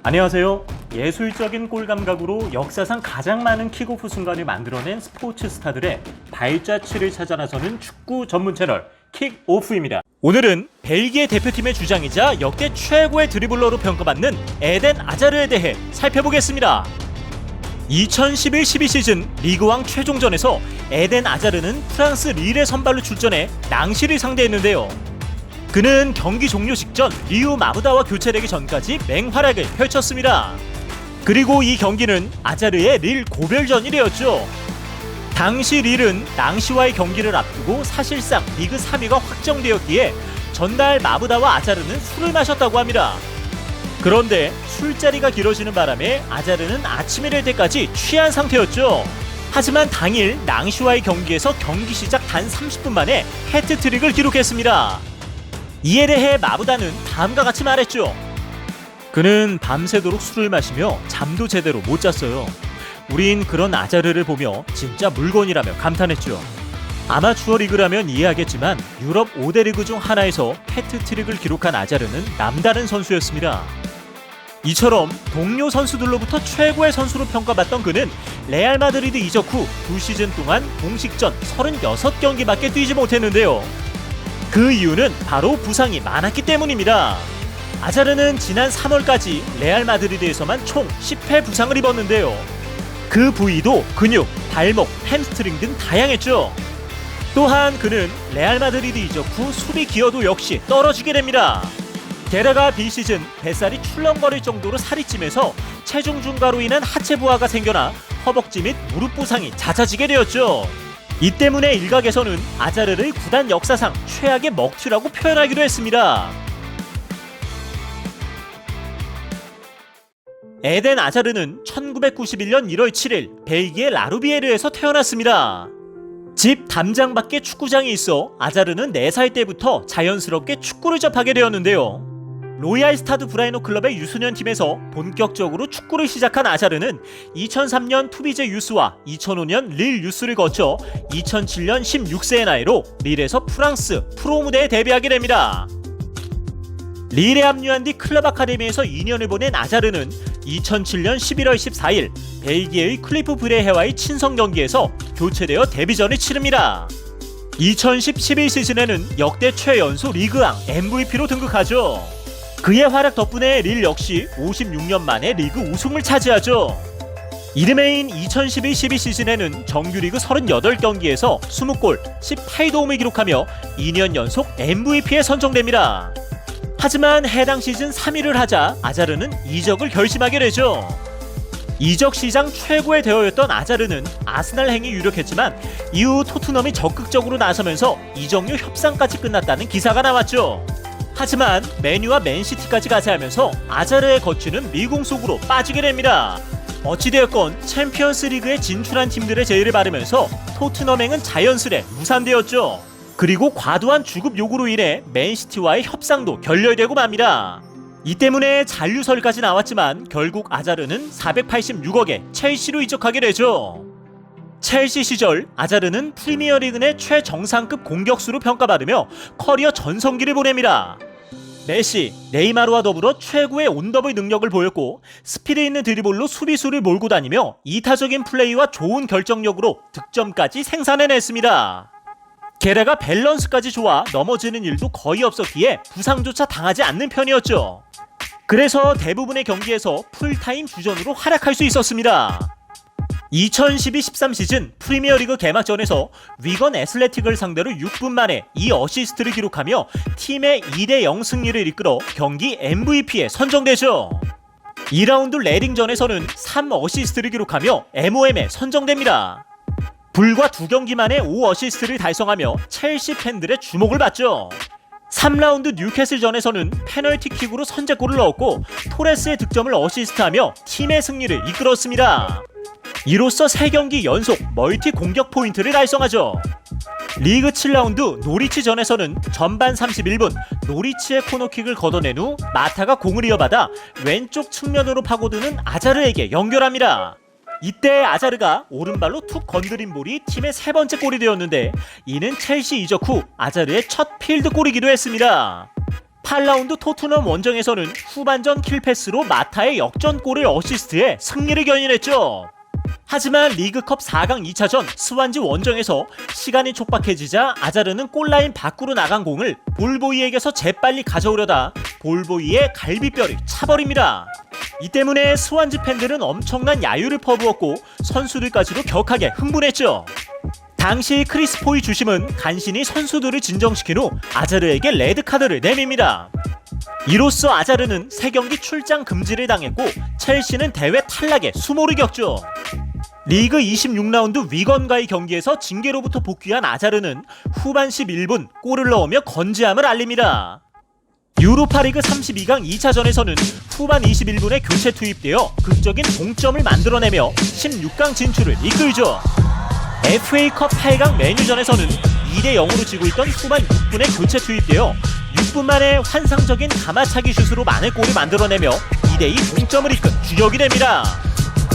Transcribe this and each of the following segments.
안녕하세요. 예술적인 골 감각으로 역사상 가장 많은 킥오프 순간을 만들어낸 스포츠 스타들의 발자취를 찾아 나서는 축구 전문 채널 킥오프입니다. 오늘은 벨기에 대표팀의 주장이자 역대 최고의 드리블러로 평가받는 에덴 아자르에 대해 살펴보겠습니다. 2011-12 시즌 리그왕 최종전에서 에덴 아자르는 프랑스 릴의 선발로 출전해 낭시를 상대했는데요. 그는 경기 종료 직전 리우 마부다와 교체되기 전까지 맹활약을 펼쳤습니다. 그리고 이 경기는 아자르의 릴 고별전이 되었죠. 당시 릴은 낭시와의 경기를 앞두고 사실상 리그 3위가 확정되었기에 전날 마부다와 아자르는 술을 마셨다고 합니다. 그런데 술자리가 길어지는 바람에 아자르는 아침이 될 때까지 취한 상태였죠. 하지만 당일 낭시와의 경기에서 경기 시작 단 30분 만에 해트트릭을 기록했습니다. 이에 대해 마부다는 다음과 같이 말했죠. 그는 밤새도록 술을 마시며 잠도 제대로 못 잤어요. 우린 그런 아자르를 보며 진짜 물건이라며 감탄했죠. 아마추어 리그라면 이해하겠지만 유럽 5대 리그 중 하나에서 해트트릭을 기록한 아자르는 남다른 선수였습니다. 이처럼 동료 선수들로부터 최고의 선수로 평가받던 그는 레알 마드리드 이적 후 2시즌 동안 공식전 36경기밖에 뛰지 못했는데요. 그 이유는 바로 부상이 많았기 때문입니다. 아자르는 지난 3월까지 레알 마드리드에서만 총 10회 부상을 입었는데요. 그 부위도 근육, 발목, 햄스트링 등 다양했죠. 또한 그는 레알 마드리드 이적 후 수비 기여도 역시 떨어지게 됩니다. 게다가 비시즌 뱃살이 출렁거릴 정도로 살이 찌면서 체중 증가로 인한 하체 부하가 생겨나 허벅지 및 무릎 부상이 잦아지게 되었죠. 이 때문에 일각에서는 아자르를 구단 역사상 최악의 먹튀라고 표현하기도 했습니다. 에덴 아자르는 1991년 1월 7일 벨기에 라루비에르에서 태어났습니다. 집 담장 밖에 축구장이 있어 아자르는 4살 때부터 자연스럽게 축구를 접하게 되었는데요. 로얄 스타드 브라이노 클럽의 유소년 팀에서 본격적으로 축구를 시작한 아자르는 2003년 투비제 유스와 2005년 릴 유스를 거쳐 2007년 16세의 나이로 릴에서 프랑스 프로 무대에 데뷔하게 됩니다. 릴에 합류한 뒤 클럽 아카데미에서 2년을 보낸 아자르는 2007년 11월 14일 벨기에의 클리프 브레헤와의 친선 경기에서 교체되어 데뷔전을 치릅니다. 2010-11 시즌에는 역대 최연소 리그왕 MVP로 등극하죠. 그의 활약 덕분에 릴 역시 56년 만에 리그 우승을 차지하죠. 이듬해인 2011-12 시즌에는 정규리그 38경기에서 20골, 18도움을 기록하며 2년 연속 MVP에 선정됩니다. 하지만 해당 시즌 3위를 하자 아자르는 이적을 결심하게 되죠. 이적 시장 최고의 대어였던 아자르는 아스날 행이 유력했지만 이후 토트넘이 적극적으로 나서면서 이적료 협상까지 끝났다는 기사가 나왔죠. 하지만 맨유와 맨시티까지 가세하면서 아자르의 거취는 미궁 속으로 빠지게 됩니다. 어찌되었건 챔피언스 리그에 진출한 팀들의 제의를 받으면서 토트넘행은 자연스레 무산되었죠. 그리고 과도한 주급 요구로 인해 맨시티와의 협상도 결렬되고 맙니다. 이 때문에 잔류설까지 나왔지만 결국 아자르는 486억에 첼시로 이적하게 되죠. 첼시 시절 아자르는 프리미어리그 내 최정상급 공격수로 평가받으며 커리어 전성기를 보냅니다. 메시, 네이마르와 더불어 최고의 온더블 능력을 보였고 스피드 있는 드리블로 수비수를 몰고 다니며 이타적인 플레이와 좋은 결정력으로 득점까지 생산해냈습니다. 게다가 밸런스까지 좋아 넘어지는 일도 거의 없었기에 부상조차 당하지 않는 편이었죠. 그래서 대부분의 경기에서 풀타임 주전으로 활약할 수 있었습니다. 2012-13 시즌 프리미어리그 개막전에서 위건 애슬레틱을 상대로 6분 만에 2어시스트를 기록하며 팀의 2대0 승리를 이끌어 경기 MVP에 선정되죠. 2라운드 레딩전에서는 3어시스트를 기록하며 MOM에 선정됩니다. 불과 2경기 만에 5어시스트를 달성하며 첼시 팬들의 주목을 받죠. 3라운드 뉴캐슬전에서는 페널티킥으로 선제골을 넣었고 토레스의 득점을 어시스트하며 팀의 승리를 이끌었습니다. 이로써 3경기 연속 멀티 공격 포인트를 달성하죠. 리그 7라운드 노리치전에서는 전반 31분 노리치의 코너킥을 걷어낸 후 마타가 공을 이어받아 왼쪽 측면으로 파고드는 아자르에게 연결합니다. 이때 아자르가 오른발로 툭 건드린 볼이 팀의 3번째 골이 되었는데 이는 첼시 이적 후 아자르의 첫 필드골이기도 했습니다. 8라운드 토트넘 원정에서는 후반전 킬패스로 마타의 역전골을 어시스트해 승리를 견인했죠. 하지만 리그컵 4강 2차전 스완지 원정에서 시간이 촉박해지자 아자르는 골라인 밖으로 나간 공을 볼보이에게서 재빨리 가져오려다 볼보이의 갈비뼈를 차버립니다. 이 때문에 스완지 팬들은 엄청난 야유를 퍼부었고 선수들까지도 격하게 흥분했죠. 당시 크리스포의 주심은 간신히 선수들을 진정시킨 후 아자르에게 레드카드를 내밉니다. 이로써 아자르는 3경기 출장 금지를 당했고 첼시는 대회 탈락에 수모를 겪죠. 리그 26라운드 위건과의 경기에서 징계로부터 복귀한 아자르는 후반 11분 골을 넣으며 건재함을 알립니다. 유로파리그 32강 2차전에서는 후반 21분에 교체 투입되어 극적인 동점을 만들어내며 16강 진출을 이끌죠. FA컵 8강 메뉴전에서는 2대0으로 지고 있던 후반 6분에 교체 투입되어 6분 만에 환상적인 가마차기 슛으로 많은 골을 만들어내며 2대2 동점을 이끈 주역이 됩니다.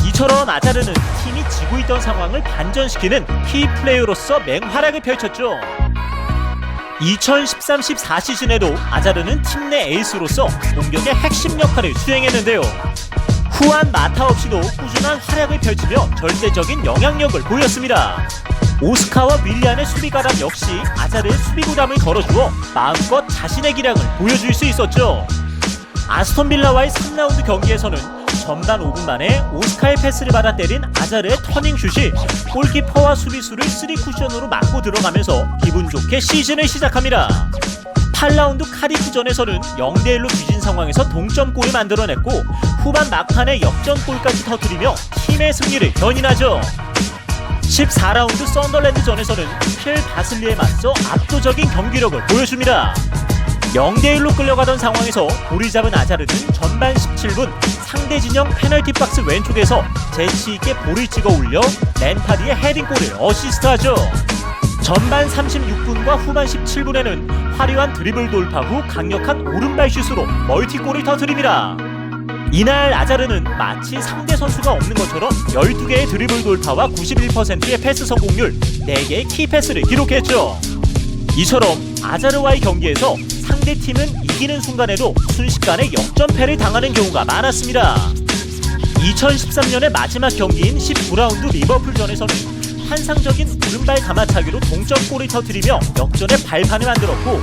이처럼 아자르는 팀이 지고 있던 상황을 반전시키는 키플레이어로서 맹활약을 펼쳤죠. 2013-14 시즌에도 아자르는 팀 내 에이스로서 공격의 핵심 역할을 수행했는데요. 후한 마타 없이도 꾸준한 활약을 펼치며 절대적인 영향력을 보였습니다. 오스카와 윌리안의 수비가람 역시 아자르의 수비 부담을 덜어주어 마음껏 자신의 기량을 보여줄 수 있었죠. 아스톤빌라와의 3라운드 경기에서는 전반 5분 만에 오스카의 패스를 받아 때린 아자르의 터닝슛이 골키퍼와 수비수를 3쿠션으로 맞고 들어가면서 기분 좋게 시즌을 시작합니다. 8라운드 카디프전에서는 0대1로 뒤진 상황에서 동점골을 만들어냈고 후반 막판에 역전골까지 터뜨리며 팀의 승리를 견인하죠. 14라운드 썬더랜드전에서는 필 바슬리에 맞서 압도적인 경기력을 보여줍니다. 0대1로 끌려가던 상황에서 볼을 잡은 아자르는 전반 17분 상대 진영 페널티 박스 왼쪽에서 재치있게 볼을 찍어 올려 램파디의 헤딩골을 어시스트하죠. 전반 36분과 후반 17분에는 화려한 드리블 돌파 후 강력한 오른발 슛으로 멀티골을 터뜨립니다. 이날 아자르는 마치 상대 선수가 없는 것처럼 12개의 드리블 돌파와 91%의 패스 성공률, 4개의 키패스를 기록했죠. 이처럼 아자르와의 경기에서 상대팀은 이기는 순간에도 순식간에 역전패를 당하는 경우가 많았습니다. 2013년의 마지막 경기인 19라운드 리버풀전에서는 환상적인 오른발 가마차기로 동점골을 터뜨리며 역전의 발판을 만들었고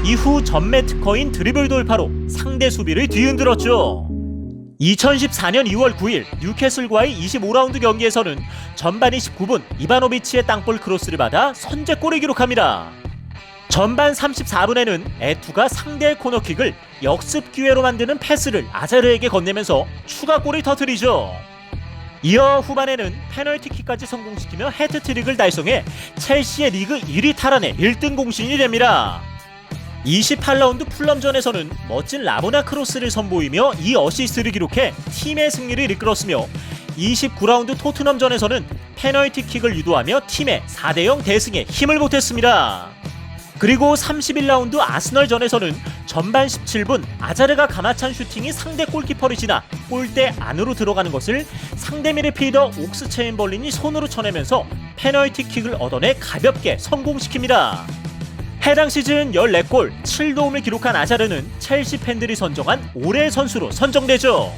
이후 전매 특허인 드리블 돌파로 상대 수비를 뒤흔들었죠. 2014년 2월 9일 뉴캐슬과의 25라운드 경기에서는 전반 29분 이바노비치의 땅볼 크로스를 받아 선제골을 기록합니다. 전반 34분에는 에투가 상대의 코너킥을 역습 기회로 만드는 패스를 아자르에게 건네면서 추가골을 터뜨리죠. 이어 후반에는 페널티킥까지 성공시키며 해트트릭을 달성해 첼시의 리그 1위 탈환에 1등 공신이 됩니다. 28라운드 풀럼전에서는 멋진 라보나 크로스를 선보이며 이 어시스트를 기록해 팀의 승리를 이끌었으며 29라운드 토트넘전에서는 페널티킥을 유도하며 팀의 4대0 대승에 힘을 보탰습니다. 그리고 31라운드 아스널전에서는 전반 17분 아자르가 가마찬 슈팅이 상대 골키퍼를 지나 골대 안으로 들어가는 것을 상대 미드필더 옥스 체인벌린이 손으로 쳐내면서 페널티킥을 얻어내 가볍게 성공시킵니다. 해당 시즌 14골 7도움을 기록한 아자르는 첼시 팬들이 선정한 올해의 선수로 선정되죠.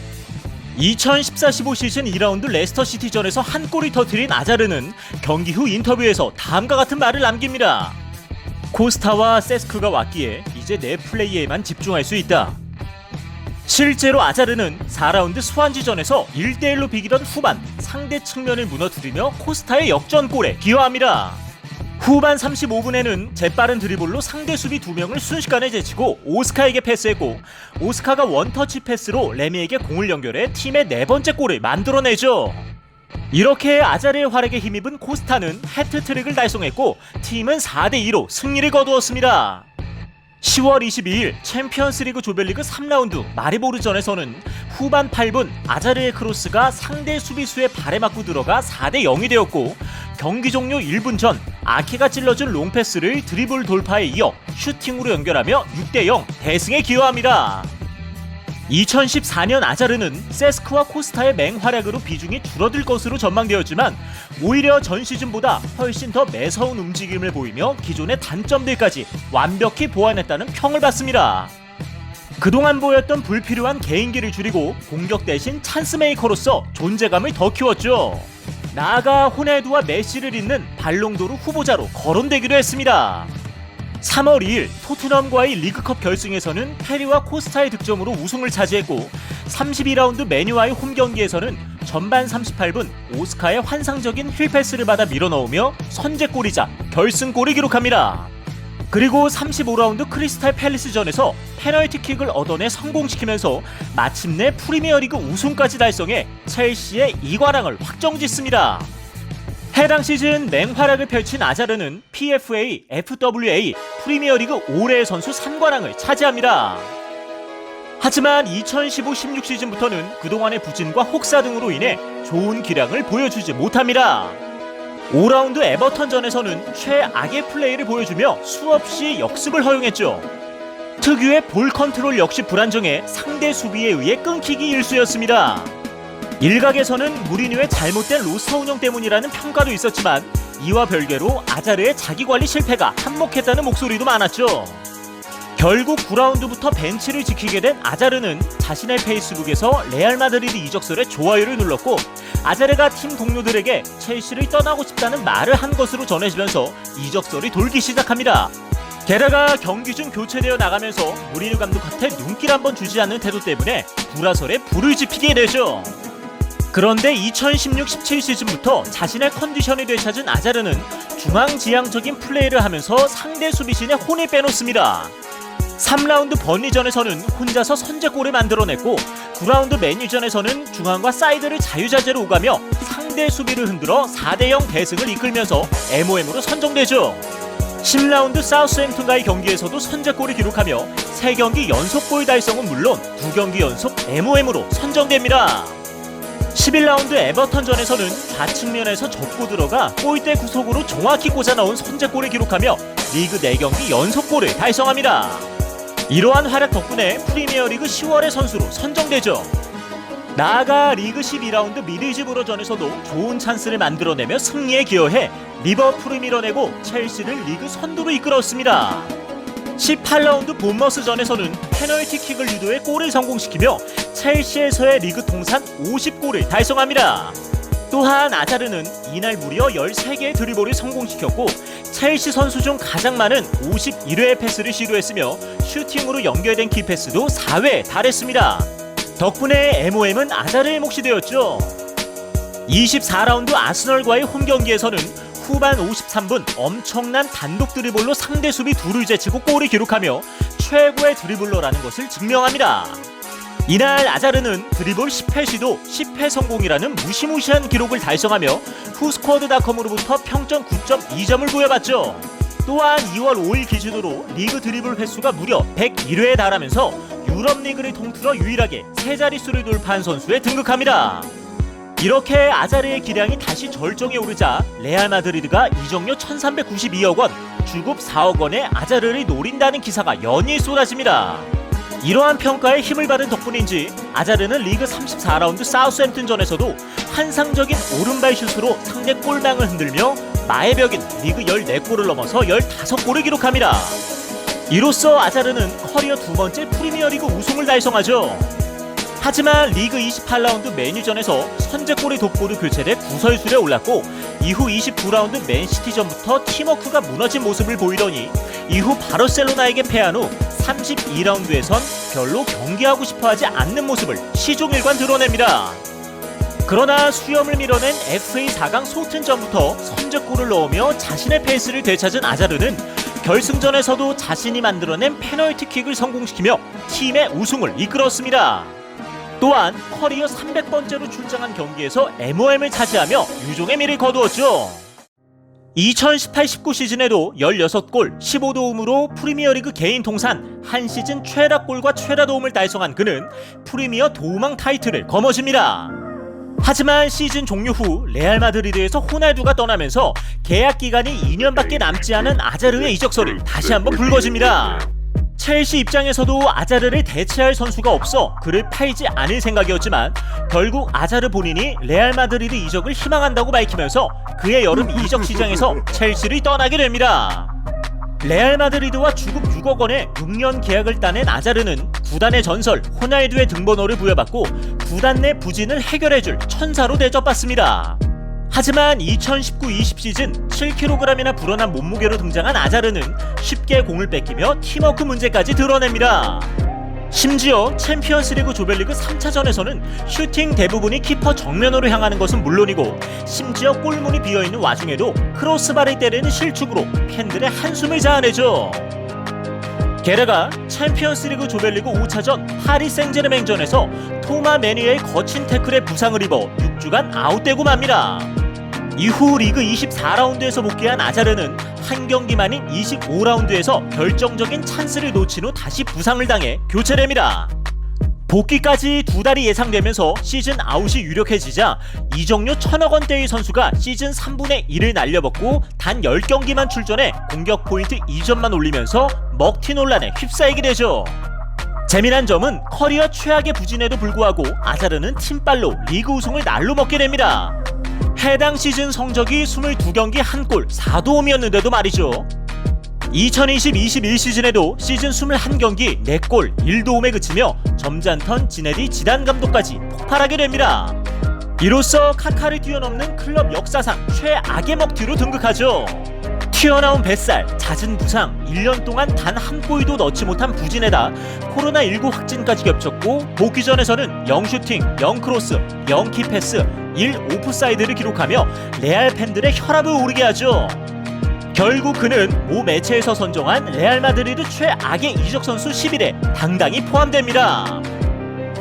2014-15 시즌 2라운드 레스터시티전에서 한 골을 터뜨린 아자르는 경기 후 인터뷰에서 다음과 같은 말을 남깁니다. 코스타와 세스크가 왔기에 이제 내 플레이에만 집중할 수 있다. 실제로 아자르는 4라운드 스완지전에서 1대1로 비기던 후반 상대 측면을 무너뜨리며 코스타의 역전골에 기여합니다. 후반 35분에는 재빠른 드리블로 상대 수비 2명을 순식간에 제치고 오스카에게 패스했고 오스카가 원터치 패스로 레미에게 공을 연결해 팀의 4번째 골을 만들어내죠. 이렇게 아자르의 활약에 힘입은 코스타는 해트트릭을 달성했고 팀은 4대2로 승리를 거두었습니다. 10월 22일 챔피언스리그 조별리그 3라운드 마리보르전에서는 후반 8분 아자르의 크로스가 상대 수비수의 발에 맞고 들어가 4대0이 되었고 경기 종료 1분 전 아케가 찔러준 롱패스를 드리블 돌파에 이어 슈팅으로 연결하며 6대0 대승에 기여합니다. 2014년 아자르는 세스크와 코스타의 맹활약으로 비중이 줄어들 것으로 전망되었지만 오히려 전 시즌보다 훨씬 더 매서운 움직임을 보이며 기존의 단점들까지 완벽히 보완했다는 평을 받습니다. 그동안 보였던 불필요한 개인기를 줄이고 공격 대신 찬스메이커로서 존재감을 더 키웠죠. 나아가 호날두와 메시를 잇는 발롱도르 후보자로 거론되기도 했습니다. 3월 2일 토트넘과의 리그컵 결승에서는 페리와 코스타의 득점으로 우승을 차지했고 32라운드 메뉴와의 홈경기에서는 전반 38분 오스카의 환상적인 힐패스를 받아 밀어넣으며 선제골이자 결승골을 기록합니다. 그리고 35라운드 크리스탈 팰리스전에서 페널티킥을 얻어내 성공시키면서 마침내 프리미어리그 우승까지 달성해 첼시의 2관왕을 확정짓습니다. 해당 시즌 맹활약을 펼친 아자르는 PFA, FWA, 프리미어리그 올해의 선수 3관왕을 차지합니다. 하지만 2015-16 시즌부터는 그동안의 부진과 혹사 등으로 인해 좋은 기량을 보여주지 못합니다. 5라운드 에버턴전에서는 최악의 플레이를 보여주며 수없이 역습을 허용했죠. 특유의 볼 컨트롤 역시 불안정해 상대 수비에 의해 끊기기 일쑤였습니다. 일각에서는 무리뉴의 잘못된 로스터 운영 때문이라는 평가도 있었지만 이와 별개로 아자르의 자기관리 실패가 한몫했다는 목소리도 많았죠. 결국 9라운드부터 벤치를 지키게 된 아자르는 자신의 페이스북에서 레알 마드리드 이적설에 좋아요를 눌렀고 아자르가 팀 동료들에게 첼시를 떠나고 싶다는 말을 한 것으로 전해지면서 이적설이 돌기 시작합니다. 게다가 경기 중 교체되어 나가면서 무리뉴 감독한테 눈길 한번 주지 않는 태도 때문에 불화설에 불을 지피게 되죠. 그런데 2016-17 시즌부터 자신의 컨디션이 되찾은 아자르는 중앙지향적인 플레이를 하면서 상대 수비진의 혼을 빼놓습니다. 3라운드 번리전에서는 혼자서 선제골을 만들어냈고 9라운드 맨유전에서는 중앙과 사이드를 자유자재로 오가며 상대 수비를 흔들어 4대0 대승을 이끌면서 MOM으로 선정되죠. 10라운드 사우스햄튼과의 경기에서도 선제골을 기록하며 3경기 연속골 달성은 물론 2경기 연속 MOM으로 선정됩니다. 11라운드 에버턴전에서는 좌측면에서 접고 들어가 골대 구석으로 정확히 꽂아 넣은 선제골을 기록하며 리그 4경기 연속골을 달성합니다. 이러한 활약 덕분에 프리미어리그 10월의 선수로 선정되죠. 나아가 리그 12라운드 미들즈브러전에서도 좋은 찬스를 만들어내며 승리에 기여해 리버풀을 밀어내고 첼시를 리그 선두로 이끌었습니다. 18라운드 본머스전에서는 페널티킥을 유도해 골을 성공시키며 첼시에서의 리그 통산 50골을 달성합니다. 또한 아자르는 이날 무려 13개의 드리블을 성공시켰고 첼시 선수 중 가장 많은 51회의 패스를 시도했으며 슈팅으로 연결된 키패스도 4회에 달했습니다. 덕분에 MOM은 아자르의 몫이 되었죠. 24라운드 아스널과의 홈경기에서는 후반 53분 엄청난 단독 드리블로 상대 수비 둘을 제치고 골을 기록하며 최고의 드리블러라는 것을 증명합니다. 이날 아자르는 드리블 10회 시도 10회 성공이라는 무시무시한 기록을 달성하며 후스쿼드닷컴으로부터 평점 9.2점을 부여받죠. 또한 2월 5일 기준으로 리그 드리블 횟수가 무려 101회에 달하면서 유럽 리그를 통틀어 유일하게 세 자릿수를 돌파한 선수에 등극합니다. 이렇게 아자르의 기량이 다시 절정에 오르자 레알 마드리드가 이적료 1392억 원, 주급 4억 원의 아자르를 노린다는 기사가 연일 쏟아집니다. 이러한 평가에 힘을 받은 덕분인지 아자르는 리그 34라운드 사우스햄튼전에서도 환상적인 오른발 슛으로 상대 골망을 흔들며 마의 벽인 리그 14골을 넘어서 15골을 기록합니다. 이로써 아자르는 커리어 두 번째 프리미어리그 우승을 달성하죠. 하지만 리그 28라운드 메뉴전에서 선제골의 돋보로 교체돼 구설술에 올랐고 이후 29라운드 맨시티전부터 팀워크가 무너진 모습을 보이더니 이후 바르셀로나에게 패한 후 32라운드에선 별로 경기하고 싶어하지 않는 모습을 시종일관 드러냅니다. 그러나 수염을 밀어낸 FA 4강 소튼전부터 선제골을 넣으며 자신의 페이스를 되찾은 아자르는 결승전에서도 자신이 만들어낸 페널티킥을 성공시키며 팀의 우승을 이끌었습니다. 또한 커리어 300번째로 출장한 경기에서 MOM을 차지하며 유종의 미를 거두었죠. 2018-19 시즌에도 16골, 15도움으로 프리미어리그 개인 통산 한 시즌 최다골과 최다도움을 달성한 그는 프리미어 도움왕 타이틀을 거머쥡니다. 하지만 시즌 종료 후 레알 마드리드에서 호날두가 떠나면서 계약 기간이 2년밖에 남지 않은 아자르의 이적설이 다시 한번 불거집니다. 첼시 입장에서도 아자르를 대체할 선수가 없어 그를 팔지 않을 생각이었지만 결국 아자르 본인이 레알 마드리드 이적을 희망한다고 밝히면서 그의 여름 이적 시장에서 첼시를 떠나게 됩니다. 레알 마드리드와 주급 6억 원의 6년 계약을 따낸 아자르는 구단의 전설 호날두의 등번호를 부여받고 구단 내 부진을 해결해줄 천사로 대접받습니다. 하지만 2019-20 시즌 7kg이나 불어난 몸무게로 등장한 아자르는 쉽게 공을 뺏기며 팀워크 문제까지 드러냅니다. 심지어 챔피언스리그 조별리그 3차전에서는 슈팅 대부분이 키퍼 정면으로 향하는 것은 물론이고 심지어 골문이 비어있는 와중에도 크로스바를 때리는 실축으로 팬들의 한숨을 자아내죠. 게다가 챔피언스리그 조별리그 5차전 파리 생제르맹전에서 토마 메니의 거친 태클에 부상을 입어 6주간 아웃되고 맙니다. 이후 리그 24라운드에서 복귀한 아자르는 한 경기만인 25라운드에서 결정적인 찬스를 놓친 후 다시 부상을 당해 교체됩니다. 복귀까지 2달이 예상되면서 시즌 아웃이 유력해지자 이적료 1,000억 원대의 선수가 시즌 3분의 1을 날려먹고 단 10경기만 출전해 공격 포인트 2점만 올리면서 먹튀 논란에 휩싸이게 되죠. 재미난 점은 커리어 최악의 부진에도 불구하고 아자르는 팀빨로 리그 우승을 날로 먹게 됩니다. 해당 시즌 성적이 22경기 1골 4도움이었는데도 말이죠. 2020-21 시즌에도 시즌 21경기 4골 1도움에 그치며 점잖던 지네디 지단 감독까지 폭발하게 됩니다. 이로써 카카를 뛰어넘는 클럽 역사상 최악의 먹튀로 등극하죠. 튀어나온 뱃살, 잦은 부상, 1년 동안 단 한 골도 넣지 못한 부진에다 코로나19 확진까지 겹쳤고 복귀전에서는 0슈팅, 0크로스, 0키패스, 1오프사이드를 기록하며 레알 팬들의 혈압을 오르게 하죠. 결국 그는 모 매체에서 선정한 레알 마드리드 최악의 이적 선수 10일에 당당히 포함됩니다.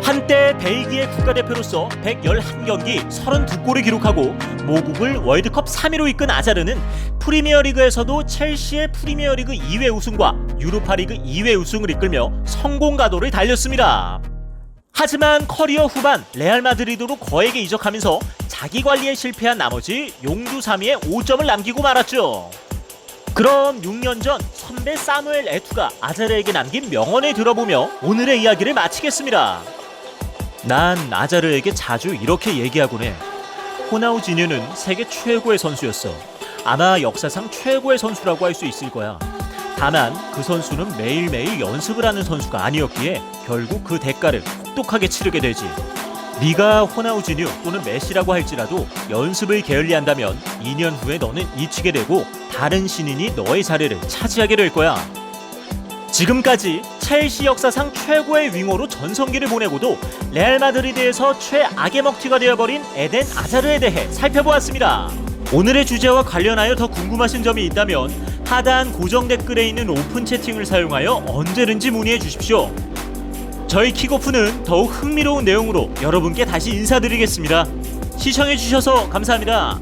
한때 벨기에 국가대표로서 111경기 32골을 기록하고 모국을 월드컵 3위로 이끈 아자르는 프리미어리그에서도 첼시의 프리미어리그 2회 우승과 유로파리그 2회 우승을 이끌며 성공 가도를 달렸습니다. 하지만 커리어 후반 레알 마드리드로 거액에 이적하면서 자기 관리에 실패한 나머지 용두 3위에 5점을 남기고 말았죠. 그럼 6년 전 선배 사무엘 에투가 아자르에게 남긴 명언을 들어보며 오늘의 이야기를 마치겠습니다. 난 아자르에게 자주 이렇게 얘기하곤 해. 호나우지뉴는 세계 최고의 선수였어. 아마 역사상 최고의 선수라고 할 수 있을 거야. 다만 그 선수는 매일매일 연습을 하는 선수가 아니었기에 결국 그 대가를 혹독하게 치르게 되지. 네가 호나우지뉴 또는 메시라고 할지라도 연습을 게을리한다면 2년 후에 너는 잊히게 되고 다른 신인이 너의 자리를 차지하게 될 거야. 지금까지 첼시 역사상 최고의 윙어로 전성기를 보내고도 레알 마드리드에서 최악의 먹튀가 되어버린 에덴 아자르에 대해 살펴보았습니다. 오늘의 주제와 관련하여 더 궁금하신 점이 있다면 하단 고정 댓글에 있는 오픈 채팅을 사용하여 언제든지 문의해 주십시오. 저희 킥오프는 더욱 흥미로운 내용으로 여러분께 다시 인사드리겠습니다. 시청해 주셔서 감사합니다.